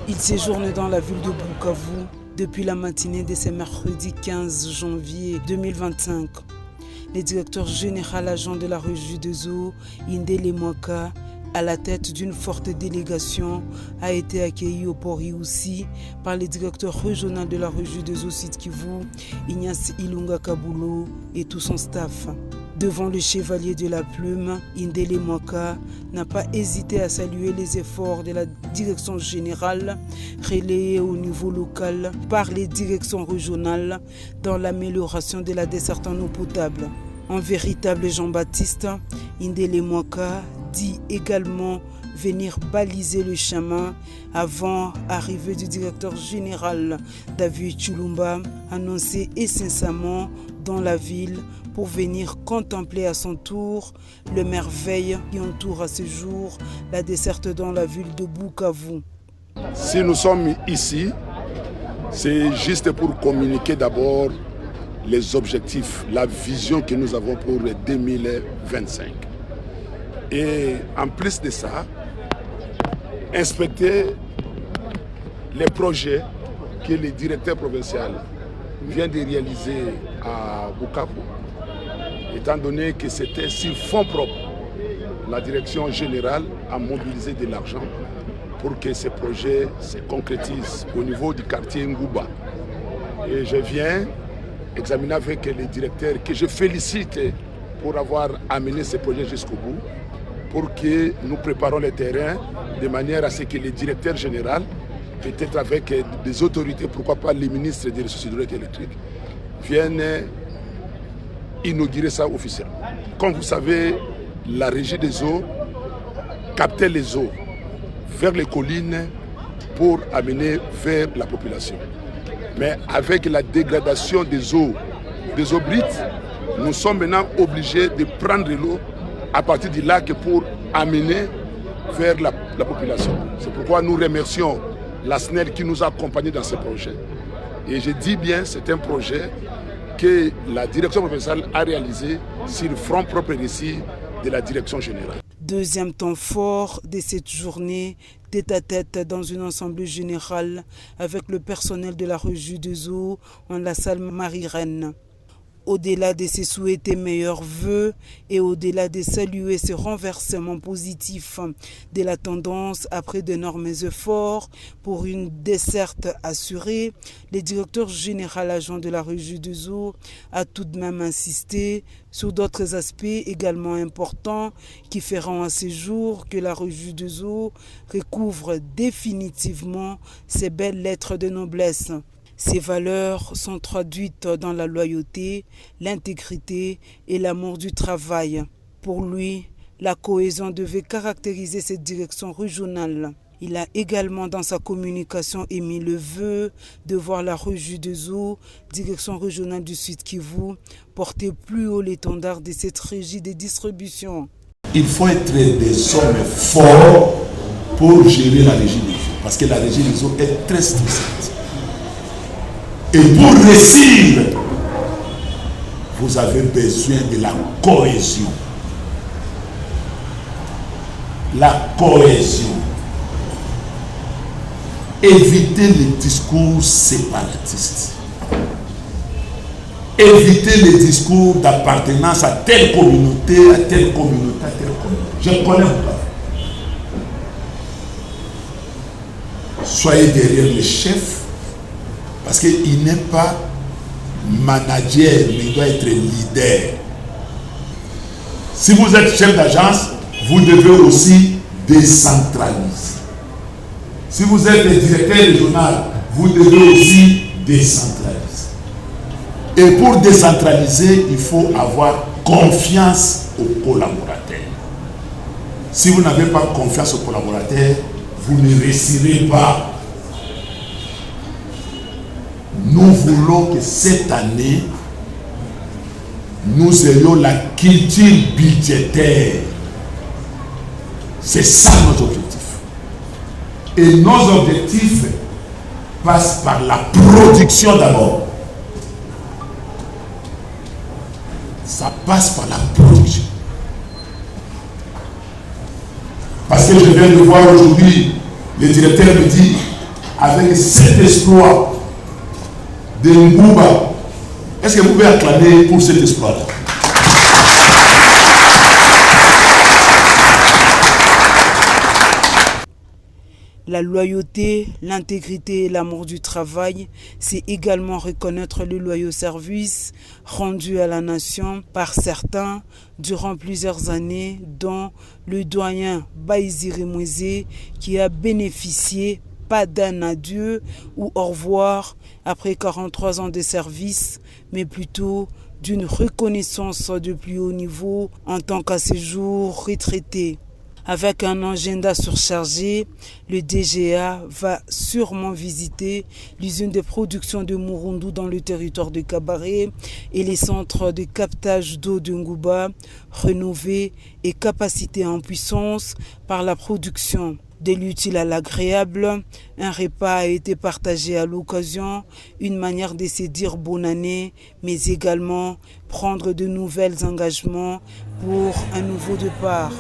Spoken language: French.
Il séjourne dans la ville de Bukavu depuis la matinée de ce mercredi 15 janvier 2025. Le directeur général adjoint de la régie des eaux, Indele Mwaka, à la tête d'une forte délégation, a été accueilli au port Iusi par le directeur régional de la régie des eaux Sud Kivu, Ignace Ilunga Kabulo, et tout son staff. Devant le chevalier de la plume, Indele Mwaka n'a pas hésité à saluer les efforts de la direction générale relayés au niveau local par les directions régionales dans l'amélioration de la desserte en eau potable. Un véritable Jean-Baptiste, Indele Mwaka dit également venir baliser le chemin avant l'arrivée du directeur général David Chulumba, annoncé incessamment dans la ville pour venir contempler à son tour le merveille qui entoure à ce jour la desserte dans la ville de Bukavu. Si nous sommes ici, c'est juste pour communiquer d'abord les objectifs, la vision que nous avons pour 2025. Et en plus de ça, inspecter les projets que le directeur provincial vient de réaliser à Bukavu, étant donné que c'était sur fonds propres. La direction générale a mobilisé de l'argent pour que ces projets se concrétisent au niveau du quartier Ngouba. Et je viens examiner avec les directeurs que je félicite pour avoir amené ces projets jusqu'au bout, pour que nous préparons les terrains de manière à ce que le directeur général, peut-être avec des autorités, pourquoi pas les ministres des ressources hydrauliques et électriques, viennent inaugurer ça officiellement. Comme vous savez, la régie des eaux captait les eaux vers les collines pour amener vers la population. Mais avec la dégradation des eaux brites, nous sommes maintenant obligés de prendre l'eau à partir du lac pour amener vers la population. C'est pourquoi nous remercions la SNEL qui nous a accompagnés dans ce projet. Et je dis bien, c'est un projet que la direction provinciale a réalisé sur le front propre ici de la direction générale. Deuxième temps fort de cette journée, tête à tête dans une assemblée générale avec le personnel de la régie des eaux en la salle Marie-Reine. Au-delà de ses souhaiter meilleurs vœux et au-delà de saluer ce renversement positif de la tendance après d'énormes efforts pour une desserte assurée, le directeur général adjoint de la régie des eaux a tout de même insisté sur d'autres aspects également importants qui feront à ce jour que la régie des eaux recouvre définitivement ses belles lettres de noblesse. Ces valeurs sont traduites dans la loyauté, l'intégrité et l'amour du travail. Pour lui, la cohésion devait caractériser cette direction régionale. Il a également dans sa communication émis le vœu de voir la régie des eaux, direction régionale du Sud Kivu, porter plus haut l'étendard de cette régie de distribution. Il faut être des hommes forts pour gérer la régie des eaux, parce que la régie des eaux est très stressante. Et pour réussir, vous avez besoin de la cohésion. La cohésion. Évitez les discours séparatistes. Évitez les discours d'appartenance à telle communauté, à telle communauté, à telle communauté. Je connais pas. Soyez derrière les chefs. Parce qu'il n'est pas manager, mais il doit être leader. Si vous êtes chef d'agence, vous devez aussi décentraliser. Si vous êtes directeur régional, vous devez aussi décentraliser. Et pour décentraliser, il faut avoir confiance aux collaborateurs. Si vous n'avez pas confiance aux collaborateurs, vous ne réussirez pas. Nous voulons que cette année, nous ayons la culture budgétaire. C'est ça nos objectifs. Et nos objectifs passent par la production d'abord. Ça passe par la production. Parce que je viens de voir aujourd'hui Le directeur me dit, avec cet exploit de Ngouba, est-ce que vous pouvez acclamer pour cet exploit-là? La loyauté, l'intégrité et l'amour du travail, c'est également reconnaître le loyal service rendu à la nation par certains durant plusieurs années, dont le doyen Baïziri Mouezé qui a bénéficié pas d'un adieu ou au revoir après 43 ans de service, mais plutôt d'une reconnaissance de plus haut niveau en tant qu'à ce jour retraité. Avec un agenda surchargé, le DGA va sûrement visiter l'usine de production de Mouroundou dans le territoire de Kabaré et les centres de captage d'eau de Ngouba, rénovés et capacités en puissance par la production. De l'utile à l'agréable, un repas a été partagé à l'occasion, une manière de se dire bonne année, mais également prendre de nouveaux engagements pour un nouveau départ.